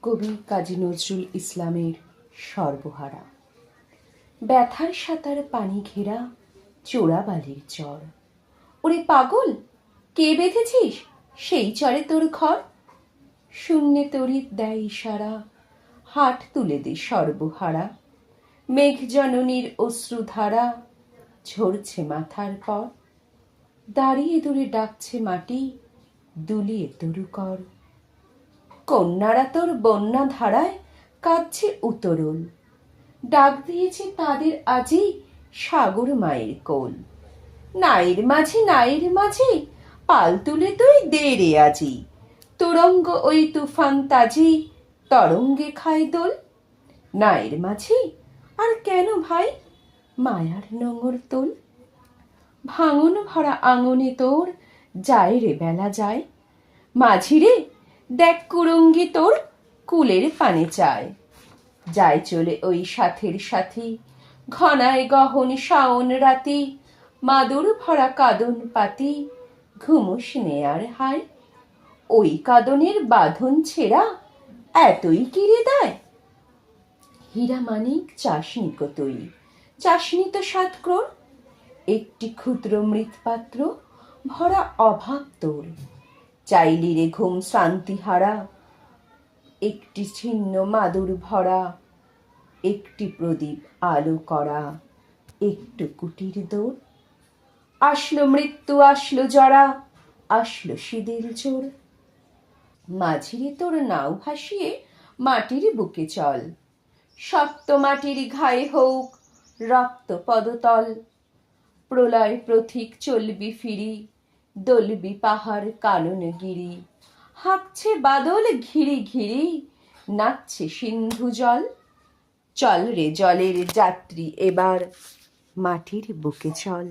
কবি কাজী নজরুল ইসলামের সর্বহারা। ব্যথার সাঁতার পানি ঘেরা চোরাবালির চর। ওরে পাগল, কে বেঁধেছিস সেই চরে তোর ঘর? শূন্যে তড়িৎ দেয় ইশারা, হাট তুলে দে সর্বহারা। মেঘ জননীর অশ্রুধারা ঝরছে মাথার পর। দাঁড়িয়ে দূরে ডাকছে মাটি, দুলিয়ে তরু কর। কন্যারা তোর বন্যা ধারায় কাঁদছে উতরল। ডাক দিয়েছে তাদের আজি সাগর মায়ের কোল। নাইর মাঝি নাইর মাঝি, পাল তুলে তুই দে রে আজি। তোরঙ্গ ওই তুফান তাজি, তরঙ্গে খায় দোল। নাইর মাঝি, আর কেন ভাই মায়ার নোঙর তোল। ভাঙন ভরা আঙনে তোর যায় রে বেলা যায়। মাঝি রে, দেখ কুরঙ্গি তোর কুলের পানে চায়। যায় চলে ওই সাথের সাথী, ঘনায় গহন শাওন রাতি। মাদুর ভরা কাদন পাতি, ঘুমুস নে আর হায়। ওই কাদনের বাঁধন ছেঁড়া এতই কিরে দায়। হীরা মানিক চাসনি কো তুই, চাসনি তো 7 ক্রোড়। একটি ক্ষুদ্র মৃৎপাত্র ভরা অভাব তোর। চাইলি রে ঘুম শ্রান্তি হারা, একটি ছিন্ন মাদুর ভরা। একটি প্রদীপ আলো করা, একটু কুটির দৌড়। আসলো মৃত্যু আসলো জরা, আসলো শীদের জোর। মাঝিরে তোর নাও ভাসিয়ে মাটির বুকে চল। শক্ত মাটির ঘায়ে হোক রক্ত পদতল। প্রলয় প্রথিক চলবি ফিরি, দলবি পাহাড় কানন গিরি। হাঁকছে বাদল ঘিরি ঘিরি, নাচছে সিন্ধু জল। চল রে জলের যাত্রী এবার মাটির বুকে চল।